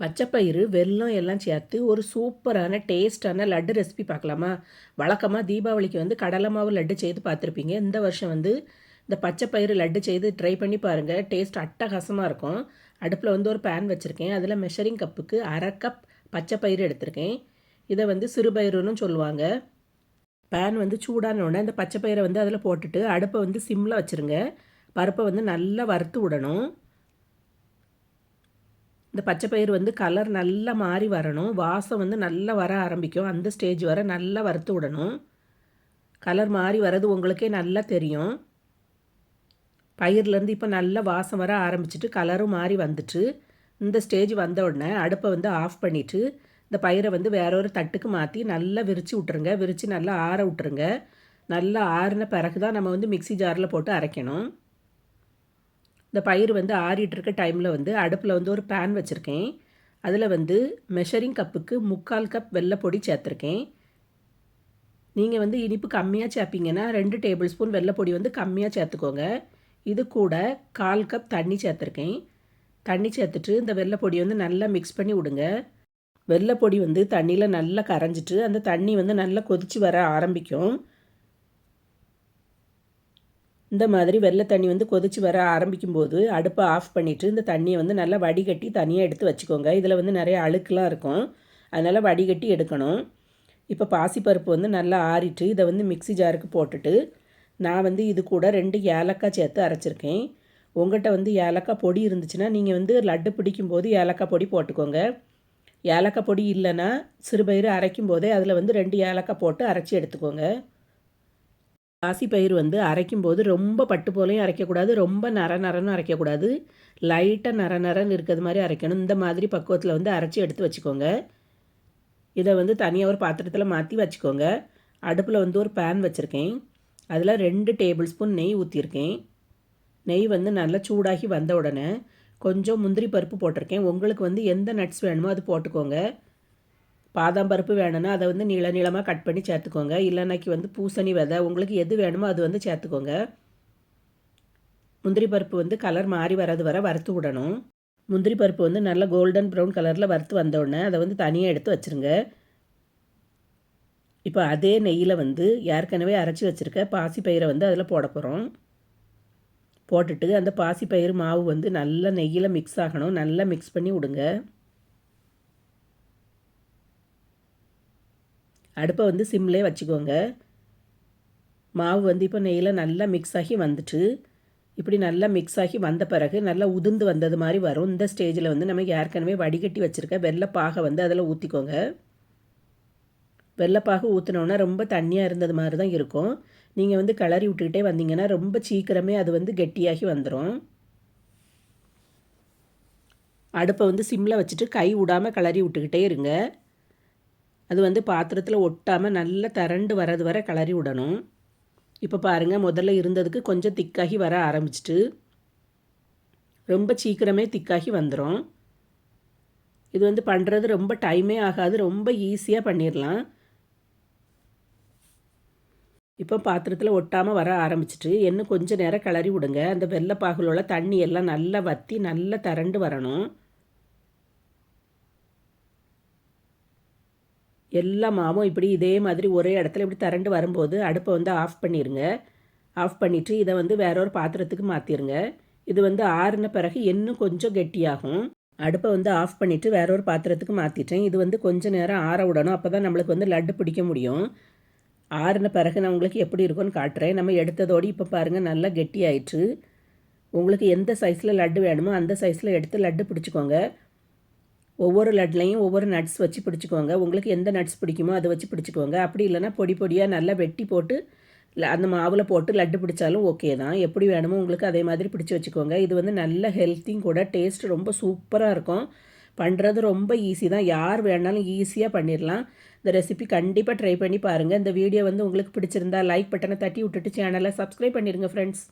பச்சைப்பயிறு, வெல்லம் எல்லாம் சேர்த்து ஒரு சூப்பரான டேஸ்ட்டான லட்டு ரெசிபி பார்க்கலாமா? வழக்கமாக தீபாவளிக்கு கடலை மாவு லட்டு செய்து பார்த்துருப்பீங்க. இந்த வருஷம் இந்த பச்சைப்பயிறு லட்டு செய்து ட்ரை பண்ணி பாருங்கள். டேஸ்ட் அட்டகாசமாக இருக்கும். அடுப்பில் ஒரு பேன் வச்சுருக்கேன். அதில் மெஷரிங் கப்புக்கு 1/2 கப் பச்சைப்பயிறு எடுத்திருக்கேன். இதை சிறுபயிறுன்னு சொல்லுவாங்க. பேன் சூடான உடனே இந்த பச்சைப்பயிரை அதில் போட்டுட்டு அடுப்பை சிம்மில் வச்சுருங்க. பருப்பை நல்லா வறுத்து விடணும். இந்த பச்சைப்பயிறு கலர் நல்லா மாறி வரணும். வாசம் நல்லா வர ஆரம்பிக்கும். அந்த ஸ்டேஜ் வர நல்லா வறுத்து விடணும். கலர் மாறி வர்றது உங்களுக்கே நல்லா தெரியும். பயிர்லேருந்து இப்போ நல்லா வாசம் வர ஆரம்பிச்சிட்டு கலரும் மாறி வந்துட்டு இந்த ஸ்டேஜ் வந்த உடனே அடுப்பை ஆஃப் பண்ணிவிட்டு இந்த பயிரை வேற ஒரு தட்டுக்கு மாற்றி நல்லா விரித்து விட்ருங்க. விரித்து நல்லா ஆற விட்ருங்க. நல்லா ஆறின பிறகு தான் நம்ம மிக்ஸி ஜாரில் போட்டு அரைக்கணும். இந்த பயிர் ஆறிட்டு இருக்க டைமில் அடுப்பில் ஒரு பேன் வச்சுருக்கேன். அதில் மெஷரிங் கப்புக்கு 3/4 கப் வெள்ளைப்பொடி சேர்த்துருக்கேன். நீங்கள் இனிப்பு கம்மியாக சேர்ப்பீங்கன்னா 2 டேபிள் ஸ்பூன் வெள்ளைப்பொடி கம்மியாக சேர்த்துக்கோங்க. இது கூட 1/4 கப் தண்ணி சேர்த்துருக்கேன். தண்ணி சேர்த்துட்டு இந்த வெள்ளைப்பொடி நல்லா மிக்ஸ் பண்ணி விடுங்க. வெள்ளைப்பொடி தண்ணியில் நல்லா கரைஞ்சிட்டு அந்த தண்ணி நல்லா கொதித்து வர ஆரம்பிக்கும். இந்த மாதிரி வெள்ளை தண்ணி கொதித்து வர ஆரம்பிக்கும் போது அடுப்பை ஆஃப் பண்ணிவிட்டு இந்த தண்ணியை நல்லா வடிகட்டி தனியாக எடுத்து வச்சுக்கோங்க. இதில் நிறைய அழுக்கெலாம் இருக்கும். அதனால் வடிகட்டி எடுக்கணும். இப்போ பாசிப்பருப்பு நல்லா ஆறிட்டு இதை மிக்ஸி ஜாருக்கு போட்டுட்டு நான் இது கூட 2 ஏலக்காய் சேர்த்து அரைச்சிருக்கேன். உங்கள்கிட்ட ஏலக்காய் பொடி இருந்துச்சுன்னா நீங்கள் லட்டு பிடிக்கும் போது ஏலக்காய் பொடி போட்டுக்கோங்க. ஏலக்காய் பொடி இல்லைன்னா சிறுபயிறு அரைக்கும் போதே அதில் 2 ஏலக்காய் போட்டு அரைச்சி எடுத்துக்கோங்க. பாசிப்பயிறு அரைக்கும் போது ரொம்ப பட்டு போலையும் அரைக்கக்கூடாது, ரொம்ப நரன்னு அரைக்கக்கூடாது. லைட்டாக நரன்னு இருக்கிறது மாதிரி அரைக்கணும். இந்த மாதிரி பக்குவத்தில் அரைச்சி எடுத்து வச்சுக்கோங்க. இதை தனியாக ஒரு பாத்திரத்தில் மாற்றி வச்சுக்கோங்க. அடுப்பில் ஒரு பேன் வச்சுருக்கேன். அதில் 2 டேபிள் ஸ்பூன் நெய் ஊற்றிருக்கேன். நெய் நல்லா சூடாகி வந்த உடனே கொஞ்சம் முந்திரி பருப்பு போட்டிருக்கேன். உங்களுக்கு எந்த நட்ஸ் வேணுமோ அது போட்டுக்கோங்க. பாதாம் பருப்பு வேணும்னா அதை நீளமாக கட் பண்ணி சேர்த்துக்கோங்க. இல்லைனாக்கி பூசணி விதை உங்களுக்கு எது வேணுமோ அது சேர்த்துக்கோங்க. முந்திரி பருப்பு கலர் மாறி வர்றது வர வறுத்து விடணும். முந்திரி பருப்பு நல்லா கோல்டன் ப்ரௌன் கலரில் வறுத்து வந்தோடனே அதை தனியாக எடுத்து வச்சுருங்க. இப்போ அதே நெய்யில் ஏற்கனவே அரைச்சி வச்சுருக்க பாசிப்பயிரை அதில் போட போகிறோம். போட்டுட்டு அந்த பாசிப்பயிறு மாவு நல்லா நெய்யில் மிக்ஸ் ஆகணும். நல்லா மிக்ஸ் பண்ணி விடுங்க. அடுப்பை சிம்லே வச்சுக்கோங்க. மாவு இப்போ நெய்யில் நல்லா மிக்ஸ் ஆகி வந்துட்டு இப்படி நல்லா மிக்ஸ் ஆகி வந்த பிறகு நல்லா உதிர்ந்து வந்தது மாதிரி வரும். இந்த ஸ்டேஜில் நம்ம ஏற்கனவே வடிகட்டி வச்சுருக்க வெள்ளைப்பாகை அதில் ஊற்றிக்கோங்க. வெள்ளைப்பாகு ஊற்றினோன்னா ரொம்ப தண்ணியாக இருந்தது மாதிரி தான் இருக்கும். நீங்கள் கிளறி விட்டுக்கிட்டே வந்தீங்கன்னா ரொம்ப சீக்கிரமே அது கெட்டியாகி வந்துடும். அடுப்பை சிம்மில் வச்சுட்டு கை விடாமல் கிளறி விட்டுக்கிட்டே இருங்க. அது பாத்திரத்தில் ஒட்டாமல் நல்லா திரண்டு வர்றது வரை கிளறி விடணும். இப்போ பாருங்கள், முதல்ல இருந்ததுக்கு கொஞ்சம் திக்காகி வர ஆரம்பிச்சிட்டு ரொம்ப சீக்கிரமே திக்காகி வந்துடும். இது பண்ணுறது ரொம்ப டைமே ஆகாது. ரொம்ப ஈஸியாக பண்ணிடலாம். இப்போ பாத்திரத்தில் ஒட்டாமல் வர ஆரம்பிச்சிட்டு இன்னும் கொஞ்சம் நேரம் கிளறி விடுங்க. அந்த வெள்ளைப்பாகுல தண்ணி எல்லாம் நல்லா வற்றி நல்லா திரண்டு வரணும். எல்லா மாவும் இப்படி இதே மாதிரி ஒரே இடத்துல இப்படி திரண்டு வரும்போது அடுப்பை ஆஃப் பண்ணிடுங்க. ஆஃப் பண்ணிவிட்டு இதை வேற ஒரு பாத்திரத்துக்கு மாற்றிடுங்க. இது ஆறின பிறகு இன்னும் கொஞ்சம் கெட்டியாகும். அடுப்பை ஆஃப் பண்ணிவிட்டு வேற ஒரு பாத்திரத்துக்கு மாற்றிட்டேன். இது கொஞ்சம் நேரம் ஆற விடணும். அப்போ தான் நம்மளுக்கு லட்டு பிடிக்க முடியும். ஆறின பிறகு நான் உங்களுக்கு எப்படி இருக்கும்னு காட்டுறேன். நம்ம எடுத்ததோடு இப்போ பாருங்கள் நல்லா கெட்டி ஆயிடுச்சு. உங்களுக்கு எந்த சைஸில் லட்டு வேணுமோ அந்த சைஸில் எடுத்து லட்டு பிடிச்சிக்கோங்க. ஒவ்வொரு லட்லையும் ஒவ்வொரு நட்ஸ் வச்சு பிடிச்சிக்கோங்க. உங்களுக்கு எந்த நட்ஸ் பிடிக்குமோ அதை வச்சு பிடிச்சிக்கோங்க. அப்படி இல்லைனா பொடி பொடியாக நல்லா வெட்டி போட்டு அந்த மாவில் போட்டு லட்டு பிடிச்சாலும் ஓகே தான். எப்படி வேணுமோ உங்களுக்கு அதே மாதிரி பிடிச்சி வச்சுக்கோங்க. இது நல்ல ஹெல்த்தியும் கூட. டேஸ்ட் ரொம்ப சூப்பராக இருக்கும். பண்ணுறது ரொம்ப ஈஸி தான். யார் வேணாலும் ஈஸியாக பண்ணிடலாம். இந்த ரெசிபி கண்டிப்பாக ட்ரை பண்ணி பாருங்கள். இந்த வீடியோ உங்களுக்கு பிடிச்சிருந்தா லைக் பட்டனை தட்டி விட்டுட்டு சேனலை சப்ஸ்கிரைப் பண்ணிடுங்க ஃப்ரெண்ட்ஸ்.